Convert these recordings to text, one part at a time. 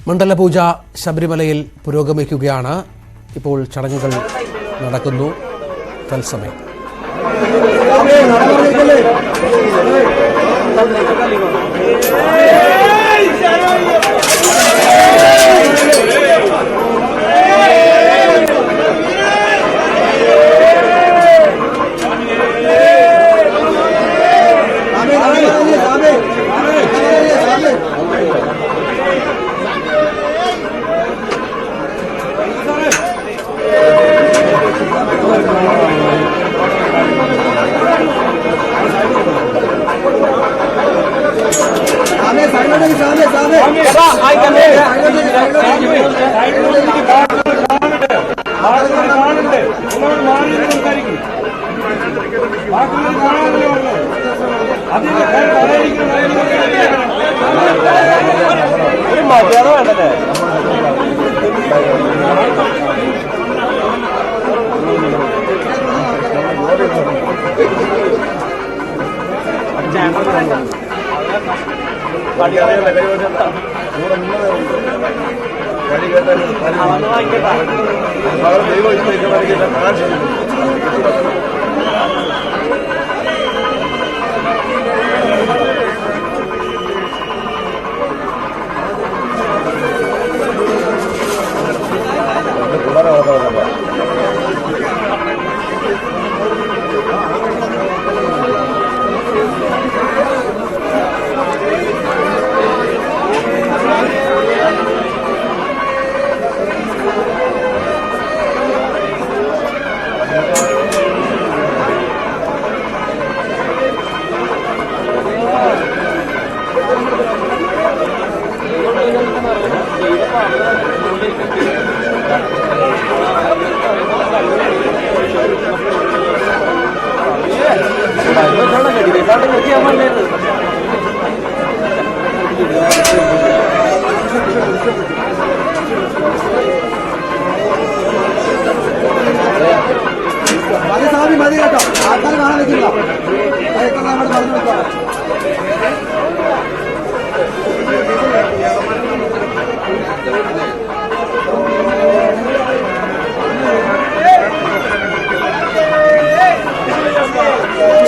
മണ്ഡലപൂജ ശബരിമലയിൽ പുരോഗമിക്കുകയാണ്. ഇപ്പോൾ ചടങ്ങുകൾ നടക്കുന്നു. തത്സമയം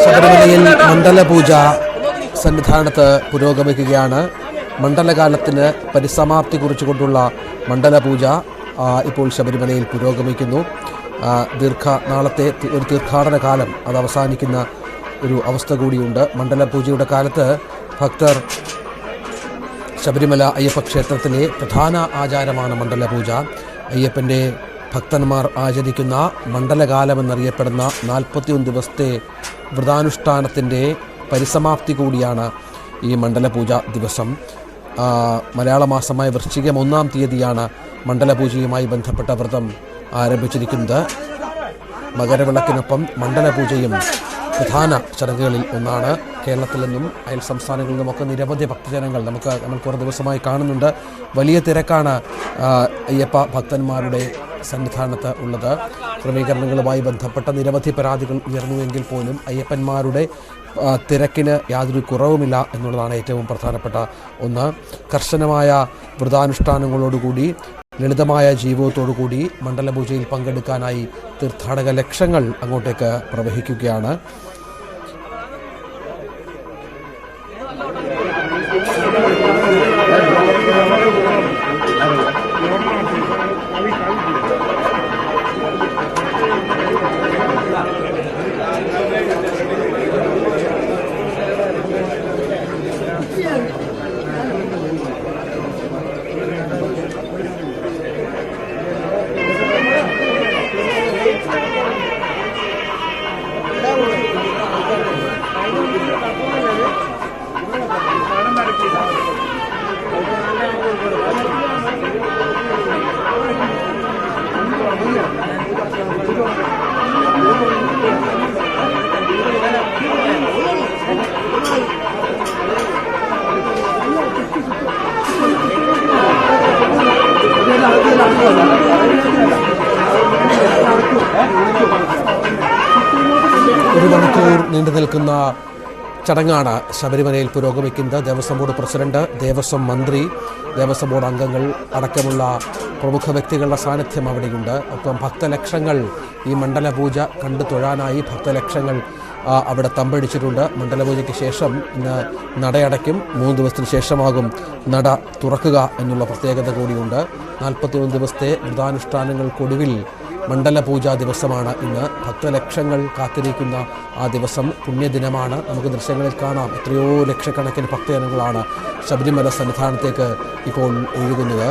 ശബരിമലയിൽ മണ്ഡലപൂജ സന്നിധാനത്ത് പുരോഗമിക്കുകയാണ്. മണ്ഡലകാലത്തിന് പരിസമാപ്തി കുറിച്ചുകൊണ്ടുള്ള മണ്ഡലപൂജ ഇപ്പോൾ ശബരിമലയിൽ പുരോഗമിക്കുന്നു. നാളത്തെ ഒരു തീർത്ഥാടന കാലം അത് അവസാനിക്കുന്ന ഒരു അവസ്ഥ കൂടിയുണ്ട്. മണ്ഡലപൂജയുടെ കാലത്ത് ഭക്തർ ശബരിമല അയ്യപ്പ ക്ഷേത്രത്തിലെ പ്രധാന ആചാരമാണ് മണ്ഡലപൂജ. അയ്യപ്പൻ്റെ ഭക്തന്മാർ ആചരിക്കുന്ന മണ്ഡലകാലമെന്നറിയപ്പെടുന്ന 41 ദിവസത്തെ വ്രതാനുഷ്ഠാനത്തിൻ്റെ പരിസമാപ്തി കൂടിയാണ് ഈ മണ്ഡലപൂജ ദിവസം. മലയാള മാസമായ വൃശ്ചികം 1-ാം തീയതിയാണ് മണ്ഡലപൂജയുമായി ബന്ധപ്പെട്ട വ്രതം ആരംഭിച്ചിരിക്കുന്നത്. മകരവിളക്കിനൊപ്പം മണ്ഡലപൂജയും പ്രധാന ചടങ്ങുകളിൽ ഒന്നാണ്. കേരളത്തിൽ നിന്നും അയൽ സംസ്ഥാനങ്ങളിൽ നിന്നുമൊക്കെ നിരവധി ഭക്തജനങ്ങൾ നമ്മൾ കുറേ ദിവസമായി കാണുന്നുണ്ട്. വലിയ തിരക്കാണ് അയ്യപ്പ ഭക്തന്മാരുടെ സന്നിധാനത്ത് ഉള്ളത്. ക്രമീകരണങ്ങളുമായി ബന്ധപ്പെട്ട നിരവധി പരാതികൾ ഉയർന്നുവെങ്കിൽ പോലും അയ്യപ്പന്മാരുടെ തിരക്കിന് യാതൊരു കുറവുമില്ല എന്നുള്ളതാണ് ഏറ്റവും പ്രധാനപ്പെട്ട ഒന്ന്. കർശനമായ വ്രതാനുഷ്ഠാനങ്ങളോടുകൂടി ലളിതമായ ജീവിതത്തോടുകൂടി മണ്ഡലപൂജയിൽ പങ്കെടുക്കാനായി തീർത്ഥാടക ലക്ഷങ്ങൾ അങ്ങോട്ടേക്ക് പ്രവഹിക്കുകയാണ്. ഒരു മണിക്കൂർ നീണ്ടു നിൽക്കുന്ന ചടങ്ങാണ് ശബരിമലയിൽ പുരോഗമിക്കുന്നത്. ദേവസ്വം ബോർഡ് പ്രസിഡന്റ്, ദേവസ്വം മന്ത്രി, ദേവസ്വം ബോർഡ് അംഗങ്ങൾ അടക്കമുള്ള പ്രമുഖ വ്യക്തികളുടെ സാന്നിധ്യം അവിടെയുണ്ട്. ഒപ്പം ഭക്തലക്ഷങ്ങൾ ഈ മണ്ഡലപൂജ കണ്ടു തൊഴാനായി ഭക്തലക്ഷങ്ങൾ അവിടെ തമ്പടിച്ചിട്ടുണ്ട്. മണ്ഡലപൂജയ്ക്ക് ശേഷം ഇന്ന് നടയടയ്ക്കും. 3 ദിവസത്തിന് ശേഷമാകും നട തുറക്കുക എന്നുള്ള പ്രത്യേകത കൂടിയുണ്ട്. 41 ദിവസത്തെ വ്രതാനുഷ്ഠാനങ്ങൾക്കൊടുവിൽ മണ്ഡലപൂജാ ദിവസമാണ് ഇന്ന്. ഭക്തലക്ഷങ്ങൾ കാത്തിരിക്കുന്ന ആ ദിവസം പുണ്യദിനമാണ്. നമുക്ക് ദൃശ്യങ്ങളിൽ കാണാം, എത്രയോ ലക്ഷക്കണക്കിന് ഭക്തജനങ്ങളാണ് ശബരിമല സന്നിധാനത്തേക്ക് ഇപ്പോൾ ഒഴുകുന്നത്.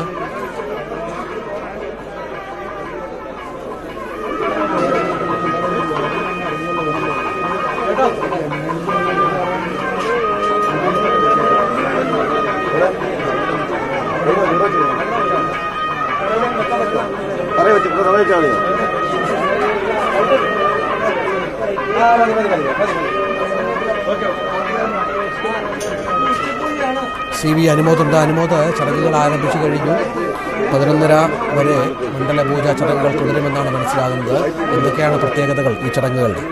CV അനുമോദുണ്ട്. അനുമോദ്, ചടങ്ങുകൾ ആരംഭിച്ചു കഴിഞ്ഞു. 11:30 വരെ മണ്ഡലപൂജ ചടങ്ങുകൾ തുടരുമെന്നാണ് മനസ്സിലാകുന്നത്. എന്തൊക്കെയാണ് പ്രത്യേകതകൾ ഈ ചടങ്ങുകളുടെ?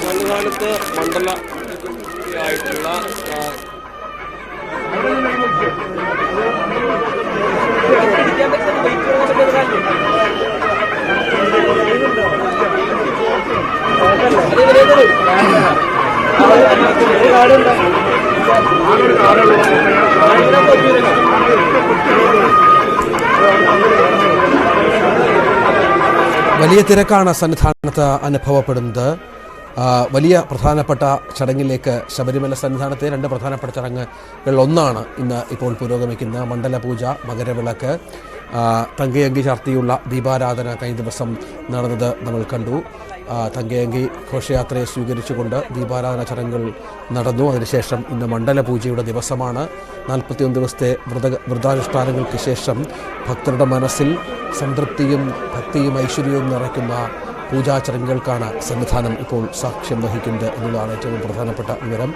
സന്നിധാനത്ത് മണ്ഡല ആയിട്ടുള്ള വലിയ തിരക്കാണ് സന്നിധാനത്ത് അനുഭവപ്പെടുന്നത്. വലിയ പ്രധാനപ്പെട്ട ചടങ്ങിലേക്ക് ശബരിമല സന്നിധാനത്തെ 2 പ്രധാനപ്പെട്ട ചടങ്ങുകളിലൊന്നാണ് ഇന്ന് ഇപ്പോൾ പുരോഗമിക്കുന്ന മണ്ഡലപൂജ, മകരവിളക്ക്. തങ്കയങ്കി ചാർത്തിയുള്ള ദീപാരാധന കഴിഞ്ഞ ദിവസം നടന്നത് നമ്മൾ കണ്ടു. തങ്കയങ്കി ഘോഷയാത്രയെ സ്വീകരിച്ചുകൊണ്ട് ദീപാരാധന ചടങ്ങുകൾ നടന്നു. അതിനുശേഷം ഇന്ന് മണ്ഡലപൂജയുടെ ദിവസമാണ്. 41 ദിവസത്തെ വ്രതാനുഷ്ഠാനങ്ങൾക്ക് ശേഷം ഭക്തരുടെ മനസ്സിൽ സംതൃപ്തിയും ഭക്തിയും ഐശ്വര്യവും നിറയ്ക്കുന്ന പൂജാ ചടങ്ങുകൾക്കാണ് സന്നിധാനം ഇപ്പോൾ സാക്ഷ്യം വഹിക്കുന്നത് എന്നുള്ളതാണ് ഏറ്റവും പ്രധാനപ്പെട്ട വിവരം.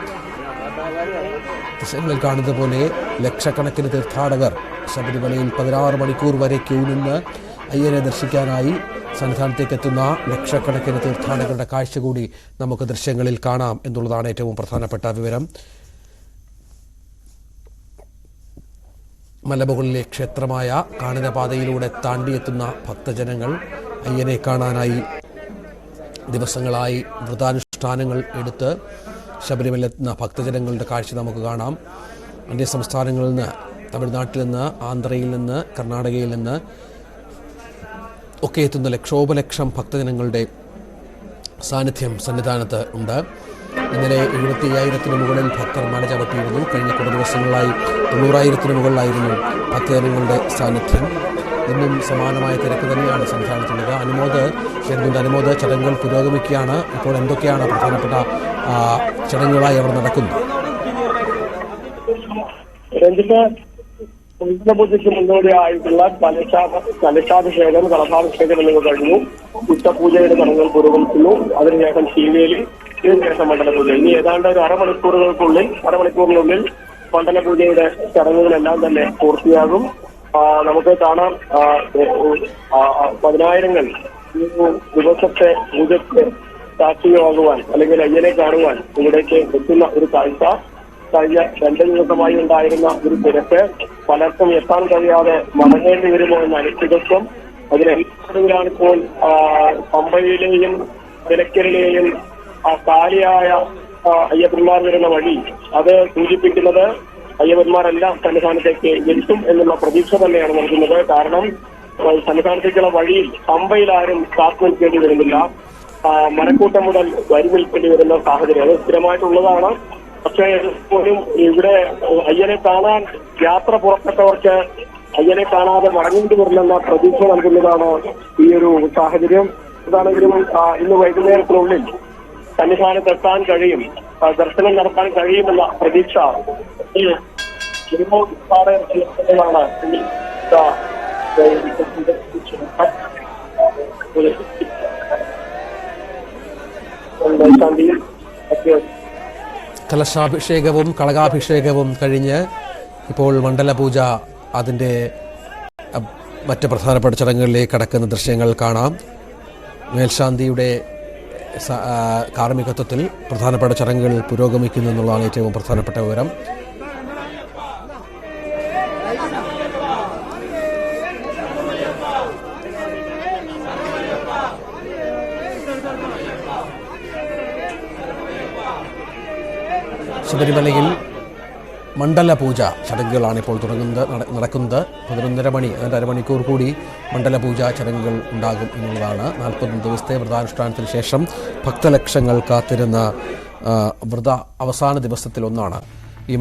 ദൃശ്യങ്ങളിൽ കാണുന്നത് പോലെ ലക്ഷക്കണക്കിന് തീർത്ഥാടകർ ശബരിമലയിൽ 16 മണിക്കൂർ വരെ ക്യൂ നിന്ന് അയ്യനെ ദർശിക്കാനായി സന്നിധാനത്തേക്ക് എത്തുന്ന ലക്ഷക്കണക്കിന് തീർത്ഥാടകരുടെ കാഴ്ച കൂടി നമുക്ക് ദൃശ്യങ്ങളിൽ കാണാം എന്നുള്ളതാണ് ഏറ്റവും പ്രധാനപ്പെട്ട വിവരം. മലമുകളിലെ ക്ഷേത്രമായ കാനനപാതയിലൂടെ താണ്ടിയെത്തുന്ന ഭക്തജനങ്ങൾ അയ്യനെ കാണാനായി ദിവസങ്ങളായി വ്രതാനുഷ്ഠാനങ്ങൾ എടുത്ത് ശബരിമലയെത്തുന്ന ഭക്തജനങ്ങളുടെ കാഴ്ച നമുക്ക് കാണാം. അന്യ സംസ്ഥാനങ്ങളിൽ നിന്ന്, തമിഴ്നാട്ടിൽ നിന്ന്, ആന്ധ്രയിൽ നിന്ന്, കർണാടകയിൽ നിന്ന് ഒക്കെ എത്തുന്ന ലക്ഷോപലക്ഷം ഭക്തജനങ്ങളുടെ സാന്നിധ്യം സന്നിധാനത്ത് ഉണ്ട്. ഇന്നലെ 75,000-ന് മുകളിൽ ഭക്തർ മല ചവിട്ടിയിരുന്നു. കഴിഞ്ഞ കുറേ ദിവസങ്ങളായി 90,000-ന് മുകളിലായിരുന്നു ഭക്തജനങ്ങളുടെ സാന്നിധ്യം. ഇന്നും സമാനമായ തിരക്ക് തന്നെയാണ് സന്നിധാനത്തുള്ളത്. അനുമോദ്, ചടങ്ങുകൾ പുരോഗമിക്കുകയാണ്. ഇപ്പോൾ എന്തൊക്കെയാണ് പ്രധാനപ്പെട്ട ചടങ്ങുകളായി അവിടെ നടക്കുന്നത്? പൂജയ്ക്ക് മുന്നോടിയായിട്ടുള്ള കലശാഭിഷേകം, കളഭാഭിഷേകം എന്നിവ കഴിഞ്ഞു. ഉച്ചപൂജയുടെ ചടങ്ങുകൾ പുരോഗമിക്കുന്നു. അതിനുശേഷം ശീവേലി, ഇതിനുശേഷം മണ്ഡലപൂജ. ഇനി ഏതാണ്ട് ഒരു അരമണിക്കൂറിനുള്ളിൽ മണ്ഡലപൂജയുടെ ചടങ്ങുകളെല്ലാം തന്നെ പൂർത്തിയാകും. നമുക്ക് കാണാം, 10,000-ങ്ങൾ ദിവസത്തെ പൂജയ്ക്ക് സാക്ഷിയാകുവാൻ അല്ലെങ്കിൽ അയ്യനെ കാണുവാൻ ഇവിടേക്ക് എത്തുന്ന ഒരു കാഴ്ച. കഴിഞ്ഞ 2 ദിവസമായി ഉണ്ടായിരുന്ന ഒരു തിരക്ക്, പലർക്കും എത്താൻ കഴിയാതെ മടങ്ങേണ്ടി വരുമോ എന്ന അനിശ്ചിതത്വം, അതിനെല്ലാം ഇപ്പോൾ പമ്പയിലെയും നിലയ്ക്കലിലെയും കാലിയായ അയ്യപ്പന്മാർ വരുന്ന വഴി അത് സൂചിപ്പിക്കുന്നത് അയ്യപ്പന്മാരെല്ലാം സന്നിധാനത്തേക്ക് എത്തും എന്നുള്ള പ്രതീക്ഷ തന്നെയാണ് നൽകുന്നത്. കാരണം സന്നിധാനത്തേക്കുള്ള വഴിയിൽ പമ്പയിൽ ആരും കാത്തു നിൽക്കേണ്ടി വരുന്നില്ല. മരക്കൂട്ടം മുതൽ വരി നിൽക്കേണ്ടി വരുന്ന സാഹചര്യം അത് സ്ഥിരമായിട്ടുള്ളതാണ്. പക്ഷേ പോലും ഇവിടെ അയ്യനെ കാണാൻ യാത്ര പുറപ്പെട്ടവർക്ക് അയ്യനെ കാണാതെ മടങ്ങേണ്ടി വരില്ലെന്ന പ്രതീക്ഷ നൽകുന്നതാണ് ഈ ഒരു സാഹചര്യം. ഇതാണെങ്കിലും ഇന്ന് വൈകുന്നേരത്തിനുള്ളിൽ സന്നിധാനത്തെത്താൻ കഴിയും, ദർശനം നടത്താൻ കഴിയുമെന്ന പ്രതീക്ഷ കലശാഭിഷേകവും കളകാഭിഷേകവും കഴിഞ്ഞ് ഇപ്പോൾ മണ്ഡലപൂജ അതിൻ്റെ മറ്റ് പ്രധാനപ്പെട്ട ചടങ്ങുകളിലേക്ക് കടക്കുന്ന ദൃശ്യങ്ങൾ കാണാം. മേൽശാന്തിയുടെ കാർമ്മികത്വത്തിൽ പ്രധാനപ്പെട്ട ചടങ്ങുകൾ പുരോഗമിക്കുന്നു എന്നുള്ളതാണ് ഏറ്റവും പ്രധാനപ്പെട്ട വിവരം. ശബരിമലയിൽ മണ്ഡലപൂജ ചടങ്ങുകളാണ് ഇപ്പോൾ നടക്കുന്നത്. 11:30 മണി, അതിൻ്റെ അരമണിക്കൂർ കൂടി മണ്ഡലപൂജ ചടങ്ങുകൾ ഉണ്ടാകും എന്നുള്ളതാണ്. 40 ദിവസത്തെ വ്രതാനുഷ്ഠാനത്തിന് ശേഷം ഭക്തലക്ഷങ്ങൾ കാത്തിരുന്ന വ്രത അവസാന ദിവസത്തിലൊന്നാണ് ഈ